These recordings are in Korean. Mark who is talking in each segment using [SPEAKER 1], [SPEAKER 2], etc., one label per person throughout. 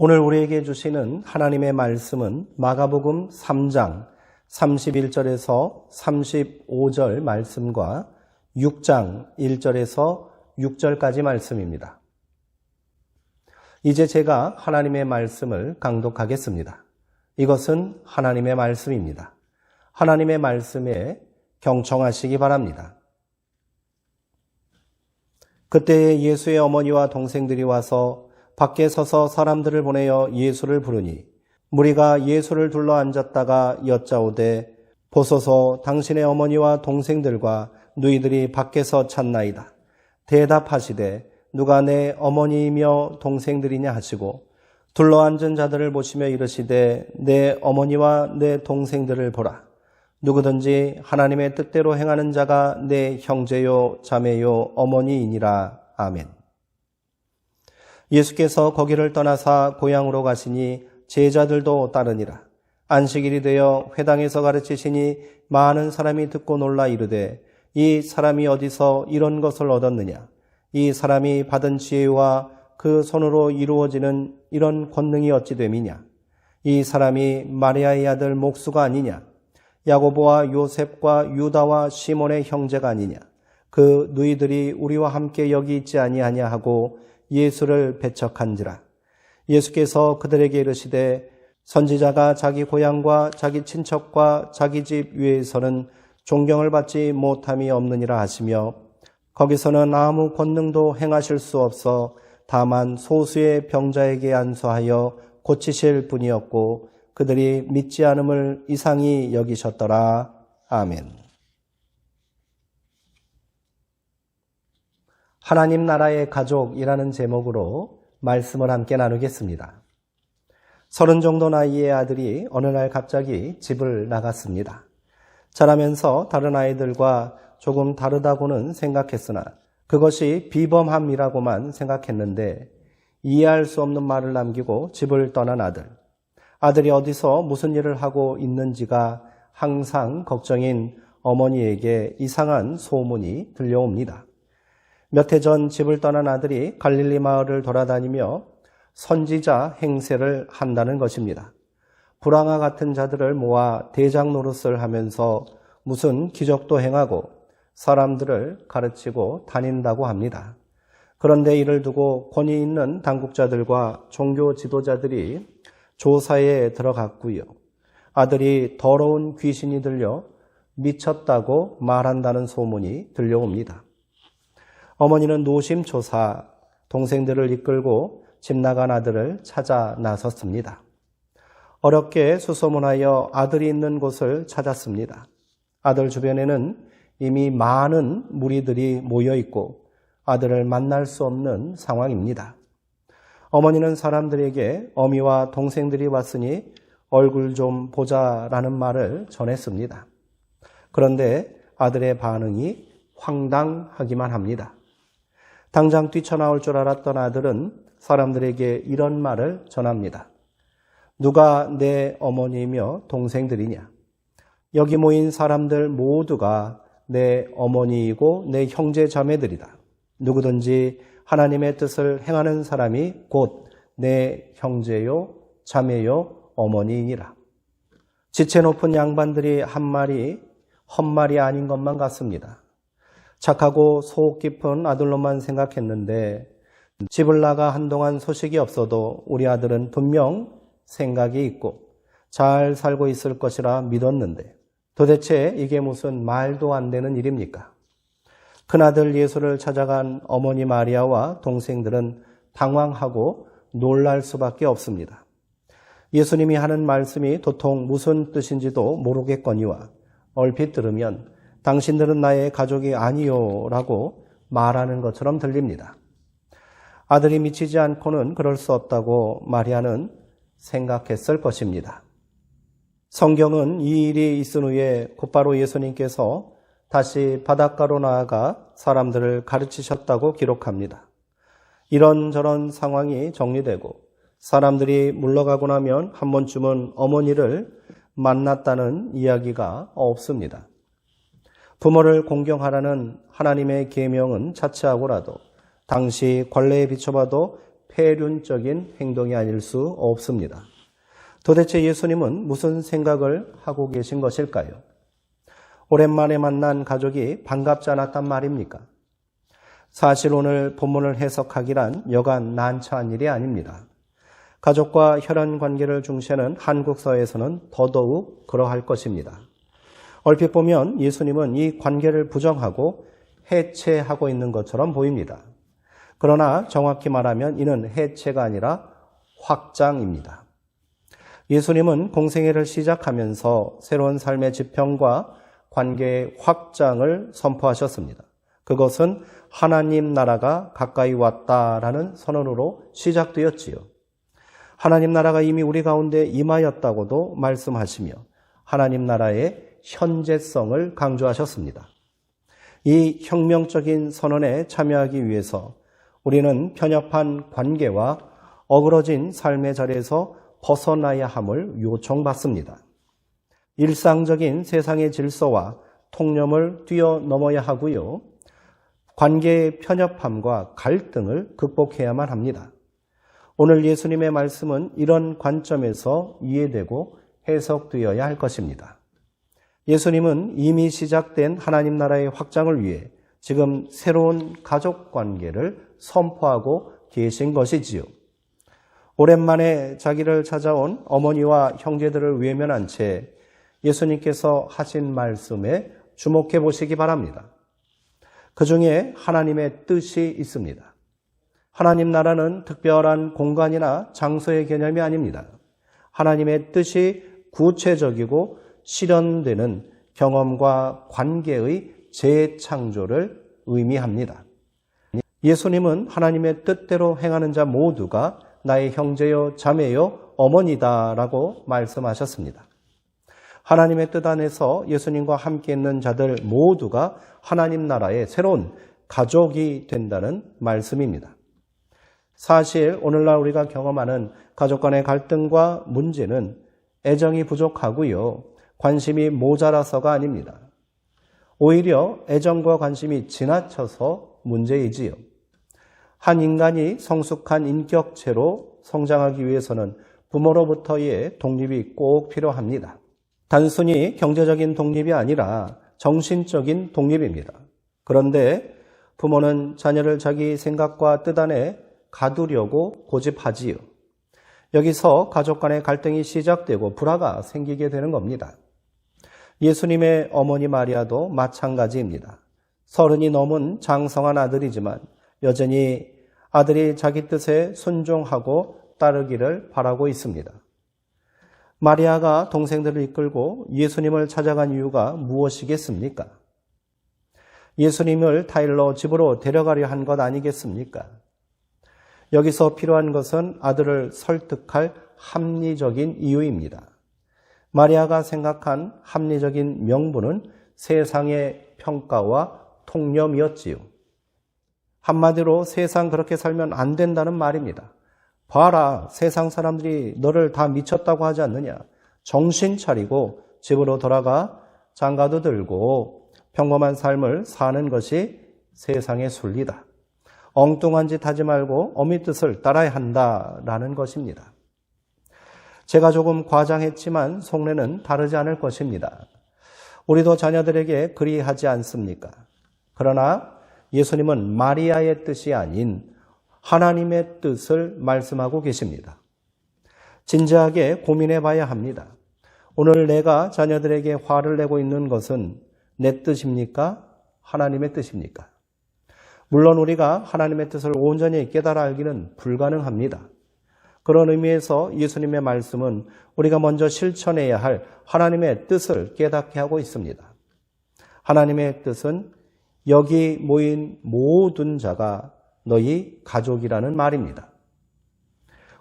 [SPEAKER 1] 오늘 우리에게 주시는 하나님의 말씀은 마가복음 3장 31절에서 35절 말씀과 6장 1절에서 6절까지 말씀입니다. 이제 제가 하나님의 말씀을 강독하겠습니다. 이것은 하나님의 말씀입니다. 하나님의 말씀에 경청하시기 바랍니다. 그때 예수의 어머니와 동생들이 와서 밖에 서서 사람들을 보내어 예수를 부르니 무리가 예수를 둘러 앉았다가 여짜오되 보소서 당신의 어머니와 동생들과 누이들이 밖에서 찾나이다. 대답하시되 누가 내 어머니이며 동생들이냐 하시고 둘러앉은 자들을 보시며 이르시되 내 어머니와 내 동생들을 보라. 누구든지 하나님의 뜻대로 행하는 자가 내 형제요 자매요 어머니이니라. 아멘. 예수께서 거기를 떠나사 고향으로 가시니 제자들도 따르니라. 안식일이 되어 회당에서 가르치시니 많은 사람이 듣고 놀라 이르되 이 사람이 어디서 이런 것을 얻었느냐? 이 사람이 받은 지혜와 그 손으로 이루어지는 이런 권능이 어찌 됨이냐? 이 사람이 마리아의 아들 목수가 아니냐? 야고보와 요셉과 유다와 시몬의 형제가 아니냐? 그 누이들이 우리와 함께 여기 있지 아니하냐 하고 예수를 배척한지라. 예수께서 그들에게 이르시되 선지자가 자기 고향과 자기 친척과 자기 집 위에서는 존경을 받지 못함이 없느니라 하시며 거기서는 아무 권능도 행하실 수 없어 다만 소수의 병자에게 안수하여 고치실 뿐이었고 그들이 믿지 않음을 이상히 여기셨더라. 아멘. 하나님 나라의 가족이라는 제목으로 말씀을 함께 나누겠습니다. 30 정도 나이의 아들이 어느 날 갑자기 집을 나갔습니다. 자라면서 다른 아이들과 조금 다르다고는 생각했으나 그것이 비범함이라고만 생각했는데 이해할 수 없는 말을 남기고 집을 떠난 아들. 아들이 어디서 무슨 일을 하고 있는지가 항상 걱정인 어머니에게 이상한 소문이 들려옵니다. 몇 해 전 집을 떠난 아들이 갈릴리 마을을 돌아다니며 선지자 행세를 한다는 것입니다. 불황과 같은 자들을 모아 대장 노릇을 하면서 무슨 기적도 행하고 사람들을 가르치고 다닌다고 합니다. 그런데 이를 두고 권위 있는 당국자들과 종교 지도자들이 조사에 들어갔고요. 아들이 더러운 귀신이 들려 미쳤다고 말한다는 소문이 들려옵니다. 어머니는 노심초사 동생들을 이끌고 집 나간 아들을 찾아 나섰습니다. 어렵게 수소문하여 아들이 있는 곳을 찾았습니다. 아들 주변에는 이미 많은 무리들이 모여 있고 아들을 만날 수 없는 상황입니다. 어머니는 사람들에게 어미와 동생들이 왔으니 얼굴 좀 보자라는 말을 전했습니다. 그런데 아들의 반응이 황당하기만 합니다. 당장 뛰쳐나올 줄 알았던 아들은 사람들에게 이런 말을 전합니다. 누가 내 어머니이며 동생들이냐? 여기 모인 사람들 모두가 내 어머니이고 내 형제 자매들이다. 누구든지 하나님의 뜻을 행하는 사람이 곧 내 형제요 자매요 어머니이니라. 지체 높은 양반들이 한 말이 헛말이 아닌 것만 같습니다. 착하고 속 깊은 아들로만 생각했는데 집을 나가 한동안 소식이 없어도 우리 아들은 분명 생각이 있고 잘 살고 있을 것이라 믿었는데 도대체 이게 무슨 말도 안 되는 일입니까? 큰아들 예수를 찾아간 어머니 마리아와 동생들은 당황하고 놀랄 수밖에 없습니다. 예수님이 하는 말씀이 도통 무슨 뜻인지도 모르겠거니와 얼핏 들으면 당신들은 나의 가족이 아니요 라고 말하는 것처럼 들립니다. 아들이 미치지 않고는 그럴 수 없다고 마리아는 생각했을 것입니다. 성경은 이 일이 있은 후에 곧바로 예수님께서 다시 바닷가로 나아가 사람들을 가르치셨다고 기록합니다. 이런저런 상황이 정리되고 사람들이 물러가고 나면 한 번쯤은 어머니를 만났다는 이야기가 없습니다. 부모를 공경하라는 하나님의 계명은 자체하고라도 당시 관례에 비춰봐도 폐륜적인 행동이 아닐 수 없습니다. 도대체 예수님은 무슨 생각을 하고 계신 것일까요? 오랜만에 만난 가족이 반갑지 않았단 말입니까? 사실 오늘 본문을 해석하기란 여간 난처한 일이 아닙니다. 가족과 혈연 관계를 중시하는 한국 사회에서는 더더욱 그러할 것입니다. 얼핏 보면 예수님은 이 관계를 부정하고 해체하고 있는 것처럼 보입니다. 그러나 정확히 말하면 이는 해체가 아니라 확장입니다. 예수님은 공생애를 시작하면서 새로운 삶의 지평과 관계의 확장을 선포하셨습니다. 그것은 하나님 나라가 가까이 왔다라는 선언으로 시작되었지요. 하나님 나라가 이미 우리 가운데 임하였다고도 말씀하시며 하나님 나라의 현재성을 강조하셨습니다. 이 혁명적인 선언에 참여하기 위해서 우리는 편협한 관계와 어그러진 삶의 자리에서 벗어나야 함을 요청받습니다. 일상적인 세상의 질서와 통념을 뛰어넘어야 하고요. 관계의 편협함과 갈등을 극복해야만 합니다. 오늘 예수님의 말씀은 이런 관점에서 이해되고 해석되어야 할 것입니다. 예수님은 이미 시작된 하나님 나라의 확장을 위해 지금 새로운 가족 관계를 선포하고 계신 것이지요. 오랜만에 자기를 찾아온 어머니와 형제들을 외면한 채 예수님께서 하신 말씀에 주목해 보시기 바랍니다. 그 중에 하나님의 뜻이 있습니다. 하나님 나라는 특별한 공간이나 장소의 개념이 아닙니다. 하나님의 뜻이 구체적이고 실현되는 경험과 관계의 재창조를 의미합니다. 예수님은 하나님의 뜻대로 행하는 자 모두가 나의 형제요, 자매요, 어머니다라고 말씀하셨습니다. 하나님의 뜻 안에서 예수님과 함께 있는 자들 모두가 하나님 나라의 새로운 가족이 된다는 말씀입니다. 사실 오늘날 우리가 경험하는 가족 간의 갈등과 문제는 애정이 부족하고요, 관심이 모자라서가 아닙니다. 오히려 애정과 관심이 지나쳐서 문제이지요. 한 인간이 성숙한 인격체로 성장하기 위해서는 부모로부터의 독립이 꼭 필요합니다. 단순히 경제적인 독립이 아니라 정신적인 독립입니다. 그런데 부모는 자녀를 자기 생각과 뜻 안에 가두려고 고집하지요. 여기서 가족 간의 갈등이 시작되고 불화가 생기게 되는 겁니다. 예수님의 어머니 마리아도 마찬가지입니다. 30이 넘은 장성한 아들이지만 여전히 아들이 자기 뜻에 순종하고 따르기를 바라고 있습니다. 마리아가 동생들을 이끌고 예수님을 찾아간 이유가 무엇이겠습니까? 예수님을 타일러 집으로 데려가려 한 것 아니겠습니까? 여기서 필요한 것은 아들을 설득할 합리적인 이유입니다. 마리아가 생각한 합리적인 명분은 세상의 평가와 통념이었지요. 한마디로 세상 그렇게 살면 안 된다는 말입니다. 봐라, 세상 사람들이 너를 다 미쳤다고 하지 않느냐. 정신 차리고 집으로 돌아가 장가도 들고 평범한 삶을 사는 것이 세상의 순리다. 엉뚱한 짓 하지 말고 어미 뜻을 따라야 한다라는 것입니다. 제가 조금 과장했지만 속내는 다르지 않을 것입니다. 우리도 자녀들에게 그리하지 않습니까? 그러나 예수님은 마리아의 뜻이 아닌 하나님의 뜻을 말씀하고 계십니다. 진지하게 고민해 봐야 합니다. 오늘 내가 자녀들에게 화를 내고 있는 것은 내 뜻입니까? 하나님의 뜻입니까? 물론 우리가 하나님의 뜻을 온전히 깨달아 알기는 불가능합니다. 그런 의미에서 예수님의 말씀은 우리가 먼저 실천해야 할 하나님의 뜻을 깨닫게 하고 있습니다. 하나님의 뜻은 여기 모인 모든 자가 너희 가족이라는 말입니다.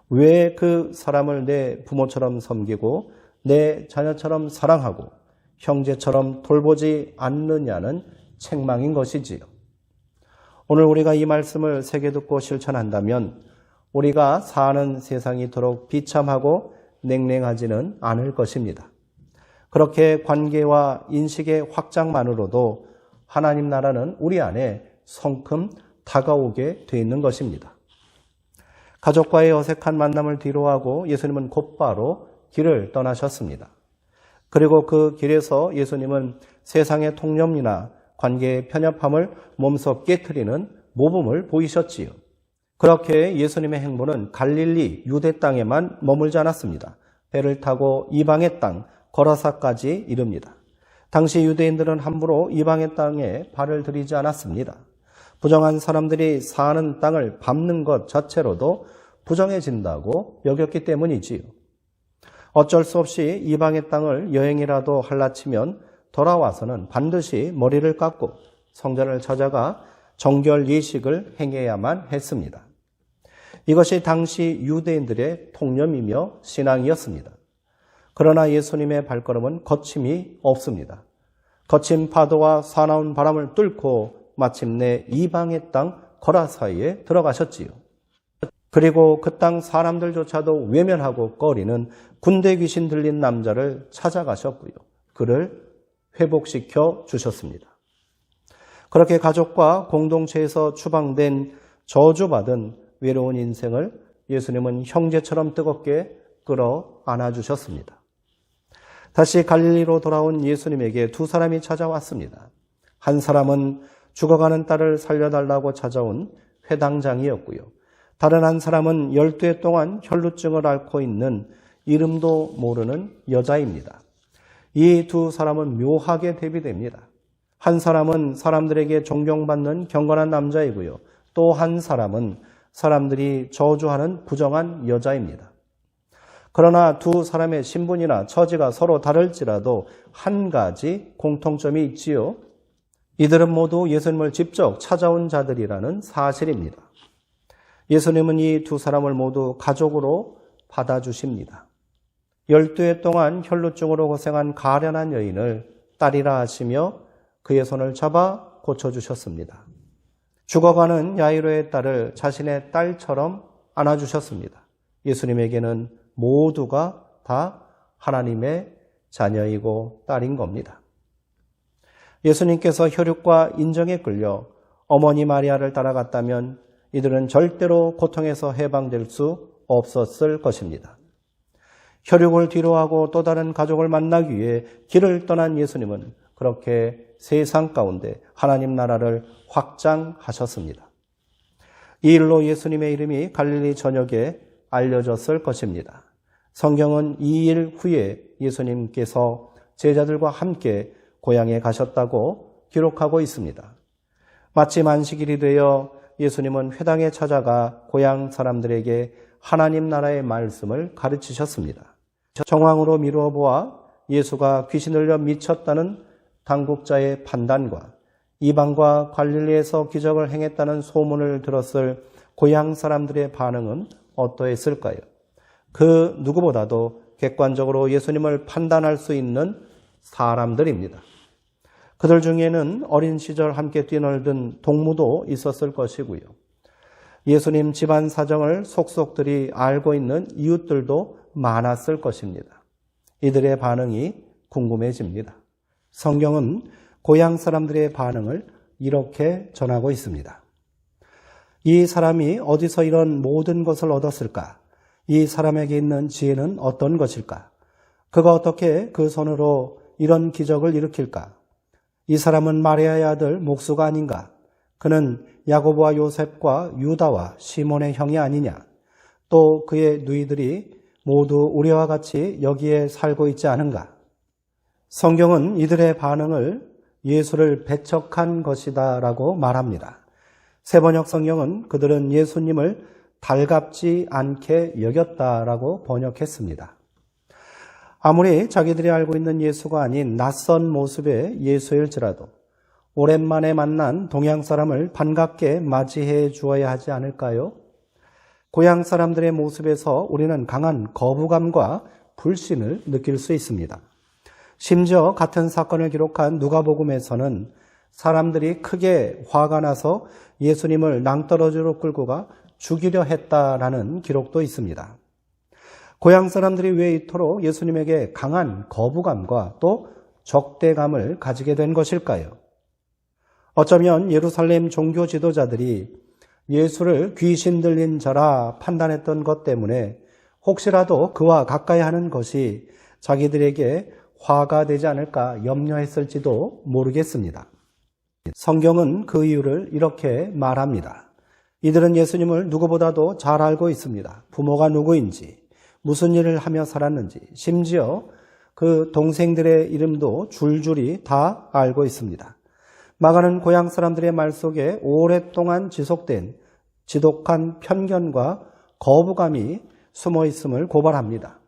[SPEAKER 1] 왜 그 사람을 내 부모처럼 섬기고 내 자녀처럼 사랑하고 형제처럼 돌보지 않느냐는 책망인 것이지요. 오늘 우리가 이 말씀을 새겨 듣고 실천한다면 우리가 사는 세상이 이토록 비참하고 냉랭하지는 않을 것입니다. 그렇게 관계와 인식의 확장만으로도 하나님 나라는 우리 안에 성큼 다가오게 돼 있는 것입니다. 가족과의 어색한 만남을 뒤로하고 예수님은 곧바로 길을 떠나셨습니다. 그리고 그 길에서 예수님은 세상의 통념이나 관계의 편협함을 몸소 깨트리는 모범을 보이셨지요. 그렇게 예수님의 행보는 갈릴리 유대 땅에만 머물지 않았습니다. 배를 타고 이방의 땅 거라사까지 이릅니다. 당시 유대인들은 함부로 이방의 땅에 발을 들이지 않았습니다. 부정한 사람들이 사는 땅을 밟는 것 자체로도 부정해진다고 여겼기 때문이지요. 어쩔 수 없이 이방의 땅을 여행이라도 할라치면 돌아와서는 반드시 머리를 깎고 성전을 찾아가 정결 예식을 행해야만 했습니다. 이것이 당시 유대인들의 통념이며 신앙이었습니다. 그러나 예수님의 발걸음은 거침이 없습니다. 거친 파도와 사나운 바람을 뚫고 마침내 이방의 땅 거라사에 들어가셨지요. 그리고 그 땅 사람들조차도 외면하고 꺼리는 군대 귀신 들린 남자를 찾아가셨고요. 그를 회복시켜 주셨습니다. 그렇게 가족과 공동체에서 추방된 저주받은 외로운 인생을 예수님은 형제처럼 뜨겁게 끌어 안아주셨습니다. 다시 갈릴리로 돌아온 예수님에게 두 사람이 찾아왔습니다. 한 사람은 죽어가는 딸을 살려달라고 찾아온 회당장이었고요. 다른 한 사람은 12해 동안 혈루증을 앓고 있는 이름도 모르는 여자입니다. 이 두 사람은 묘하게 대비됩니다. 한 사람은 사람들에게 존경받는 경건한 남자이고요. 또 한 사람은 사람들이 저주하는 부정한 여자입니다. 그러나 두 사람의 신분이나 처지가 서로 다를지라도 한 가지 공통점이 있지요. 이들은 모두 예수님을 직접 찾아온 자들이라는 사실입니다. 예수님은 이 두 사람을 모두 가족으로 받아주십니다. 12해 동안 혈루증으로 고생한 가련한 여인을 딸이라 하시며 그의 손을 잡아 고쳐주셨습니다. 죽어가는 야이로의 딸을 자신의 딸처럼 안아주셨습니다. 예수님에게는 모두가 다 하나님의 자녀이고 딸인 겁니다. 예수님께서 혈육과 인정에 끌려 어머니 마리아를 따라갔다면 이들은 절대로 고통에서 해방될 수 없었을 것입니다. 혈육을 뒤로하고 또 다른 가족을 만나기 위해 길을 떠난 예수님은 그렇게 세상 가운데 하나님 나라를 확장하셨습니다. 이 일로 예수님의 이름이 갈릴리 전역에 알려졌을 것입니다. 성경은 이 일 후에 예수님께서 제자들과 함께 고향에 가셨다고 기록하고 있습니다. 마침 안식일이 되어 예수님은 회당에 찾아가 고향 사람들에게 하나님 나라의 말씀을 가르치셨습니다. 정황으로 미루어 보아 예수가 귀신을 들려 미쳤다는 당국자의 판단과 이방과 갈릴리에서 기적을 행했다는 소문을 들었을 고향 사람들의 반응은 어떠했을까요? 그 누구보다도 객관적으로 예수님을 판단할 수 있는 사람들입니다. 그들 중에는 어린 시절 함께 뛰놀던 동무도 있었을 것이고요. 예수님 집안 사정을 속속들이 알고 있는 이웃들도 많았을 것입니다. 이들의 반응이 궁금해집니다. 성경은 고향 사람들의 반응을 이렇게 전하고 있습니다. 이 사람이 어디서 이런 모든 것을 얻었을까? 이 사람에게 있는 지혜는 어떤 것일까? 그가 어떻게 그 손으로 이런 기적을 일으킬까? 이 사람은 마리아의 아들 목수가 아닌가? 그는 야고보와 요셉과 유다와 시몬의 형이 아니냐? 또 그의 누이들이 모두 우리와 같이 여기에 살고 있지 않은가? 성경은 이들의 반응을 예수를 배척한 것이다 라고 말합니다. 세번역 성경은 그들은 예수님을 달갑지 않게 여겼다라고 번역했습니다. 아무리 자기들이 알고 있는 예수가 아닌 낯선 모습의 예수일지라도 오랜만에 만난 동양 사람을 반갑게 맞이해 주어야 하지 않을까요? 고향 사람들의 모습에서 우리는 강한 거부감과 불신을 느낄 수 있습니다. 심지어 같은 사건을 기록한 누가복음에서는 사람들이 크게 화가 나서 예수님을 낭떠러지로 끌고 가 죽이려 했다라는 기록도 있습니다. 고향 사람들이 왜 이토록 예수님에게 강한 거부감과 또 적대감을 가지게 된 것일까요? 어쩌면 예루살렘 종교 지도자들이 예수를 귀신 들린 자라 판단했던 것 때문에 혹시라도 그와 가까이 하는 것이 자기들에게 화가 되지 않을까 염려했을지도 모르겠습니다. 성경은 그 이유를 이렇게 말합니다. 이들은 예수님을 누구보다도 잘 알고 있습니다. 부모가 누구인지, 무슨 일을 하며 살았는지, 심지어 그 동생들의 이름도 줄줄이 다 알고 있습니다. 마가는 고향 사람들의 말 속에 오랫동안 지속된 지독한 편견과 거부감이 숨어 있음을 고발합니다.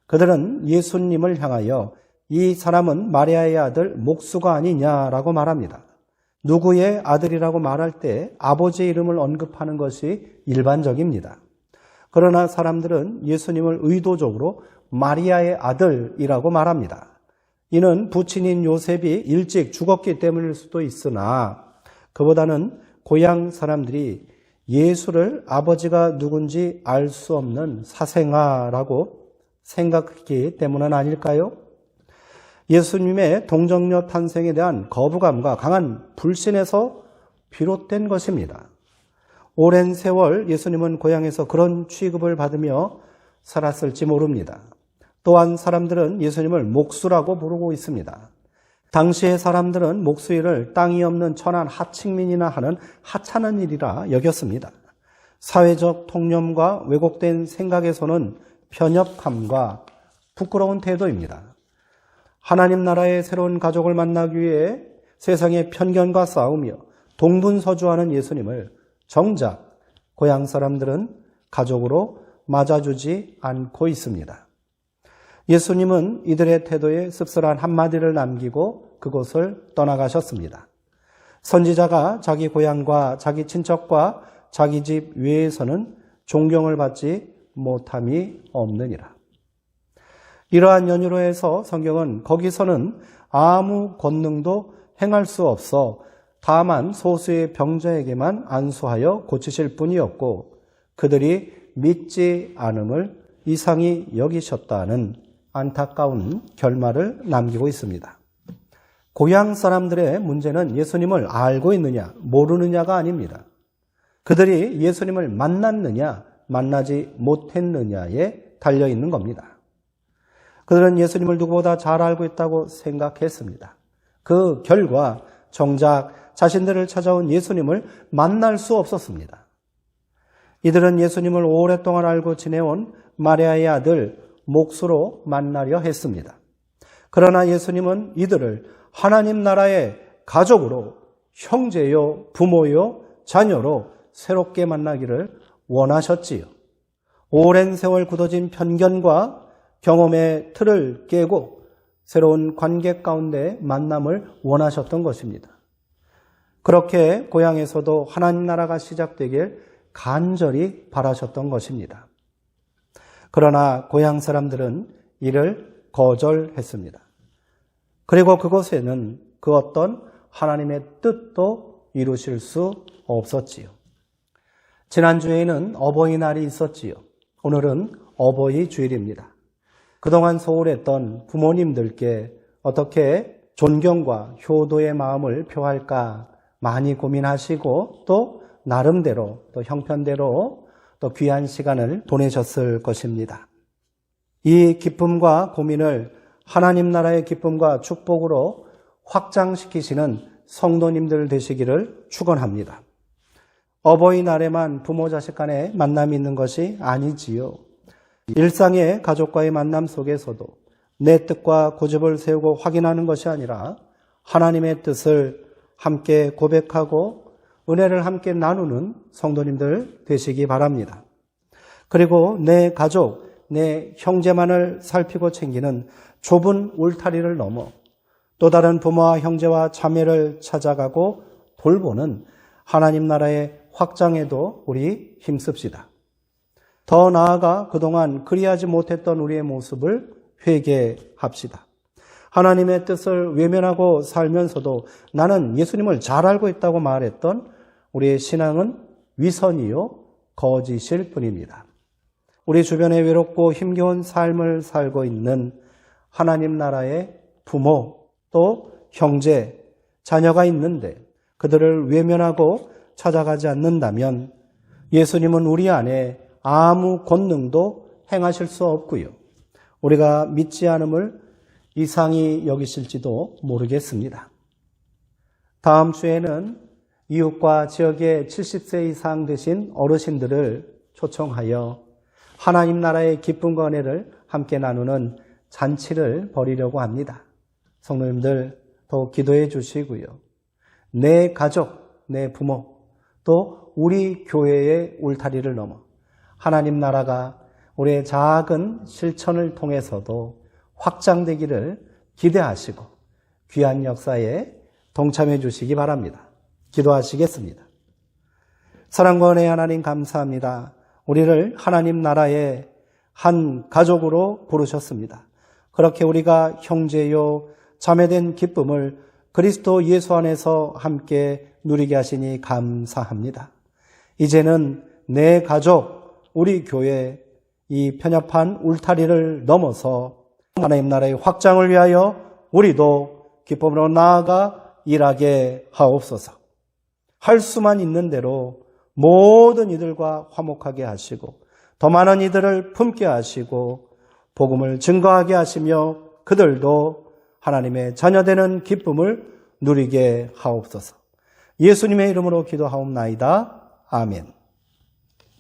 [SPEAKER 1] 그들은 예수님을 향하여 이 사람은 마리아의 아들 목수가 아니냐라고 말합니다. 누구의 아들이라고 말할 때 아버지의 이름을 언급하는 것이 일반적입니다. 그러나 사람들은 예수님을 의도적으로 마리아의 아들이라고 말합니다. 이는 부친인 요셉이 일찍 죽었기 때문일 수도 있으나 그보다는 고향 사람들이 예수를 아버지가 누군지 알 수 없는 사생아라고 생각했기 때문은 아닐까요? 예수님의 동정녀 탄생에 대한 거부감과 강한 불신에서 비롯된 것입니다. 오랜 세월 예수님은 고향에서 그런 취급을 받으며 살았을지 모릅니다. 또한 사람들은 예수님을 목수라고 부르고 있습니다. 당시의 사람들은 목수 일을 땅이 없는 천한 하층민이나 하는 하찮은 일이라 여겼습니다. 사회적 통념과 왜곡된 생각에서는 편협함과 부끄러운 태도입니다. 하나님 나라의 새로운 가족을 만나기 위해 세상의 편견과 싸우며 동분서주하는 예수님을 정작 고향 사람들은 가족으로 맞아주지 않고 있습니다. 예수님은 이들의 태도에 씁쓸한 한마디를 남기고 그곳을 떠나가셨습니다. 선지자가 자기 고향과 자기 친척과 자기 집 외에서는 존경을 받지 못함이 없느니라. 이러한 연유로 해서 성경은 거기서는 아무 권능도 행할 수 없어 다만 소수의 병자에게만 안수하여 고치실 뿐이었고 그들이 믿지 않음을 이상히 여기셨다는 안타까운 결말을 남기고 있습니다. 고향 사람들의 문제는 예수님을 알고 있느냐 모르느냐가 아닙니다. 그들이 예수님을 만났느냐 만나지 못했느냐에 달려있는 겁니다. 그들은 예수님을 누구보다 잘 알고 있다고 생각했습니다. 그 결과 정작 자신들을 찾아온 예수님을 만날 수 없었습니다. 이들은 예수님을 오랫동안 알고 지내온 마리아의 아들 목수로 만나려 했습니다. 그러나 예수님은 이들을 하나님 나라의 가족으로 형제요, 부모요, 자녀로 새롭게 만나기를 원하셨지요. 오랜 세월 굳어진 편견과 경험의 틀을 깨고 새로운 관계 가운데 만남을 원하셨던 것입니다. 그렇게 고향에서도 하나님 나라가 시작되길 간절히 바라셨던 것입니다. 그러나 고향 사람들은 이를 거절했습니다. 그리고 그곳에는 그 어떤 하나님의 뜻도 이루실 수 없었지요. 지난주에는 어버이날이 있었지요. 오늘은 어버이 주일입니다. 그동안 소홀했던 부모님들께 어떻게 존경과 효도의 마음을 표할까 많이 고민하시고 또 나름대로 또 형편대로 또 귀한 시간을 보내셨을 것입니다. 이 기쁨과 고민을 하나님 나라의 기쁨과 축복으로 확장시키시는 성도님들 되시기를 축원합니다. 어버이날에만 부모 자식 간의 만남이 있는 것이 아니지요. 일상의 가족과의 만남 속에서도 내 뜻과 고집을 세우고 확인하는 것이 아니라 하나님의 뜻을 함께 고백하고 은혜를 함께 나누는 성도님들 되시기 바랍니다. 그리고 내 가족, 내 형제만을 살피고 챙기는 좁은 울타리를 넘어 또 다른 부모와 형제와 자매를 찾아가고 돌보는 하나님 나라의 확장에도 우리 힘씁시다. 더 나아가 그동안 그리하지 못했던 우리의 모습을 회개합시다. 하나님의 뜻을 외면하고 살면서도 나는 예수님을 잘 알고 있다고 말했던 우리의 신앙은 위선이요 거짓일 뿐입니다. 우리 주변에 외롭고 힘겨운 삶을 살고 있는 하나님 나라의 부모 또 형제, 자녀가 있는데 그들을 외면하고 찾아가지 않는다면 예수님은 우리 안에 아무 권능도 행하실 수 없고요. 우리가 믿지 않음을 이상히 여기실지도 모르겠습니다. 다음 주에는 이웃과 지역의 70세 이상 되신 어르신들을 초청하여 하나님 나라의 기쁨과 은혜를 함께 나누는 잔치를 벌이려고 합니다. 성도님들 더 기도해 주시고요. 내 가족, 내 부모, 또 우리 교회의 울타리를 넘어 하나님 나라가 우리의 작은 실천을 통해서도 확장되기를 기대하시고 귀한 역사에 동참해 주시기 바랍니다. 기도하시겠습니다. 사랑과 은혜의 하나님 감사합니다. 우리를 하나님 나라의 한 가족으로 부르셨습니다. 그렇게 우리가 형제요 자매된 기쁨을 그리스도 예수 안에서 함께 누리게 하시니 감사합니다. 이제는 내 가족, 우리 교회 이 편협한 울타리를 넘어서 하나님 나라의 확장을 위하여 우리도 기쁨으로 나아가 일하게 하옵소서. 할 수만 있는 대로 모든 이들과 화목하게 하시고 더 많은 이들을 품게 하시고 복음을 증거하게 하시며 그들도 하나님의 자녀되는 기쁨을 누리게 하옵소서. 예수님의 이름으로 기도하옵나이다. 아멘.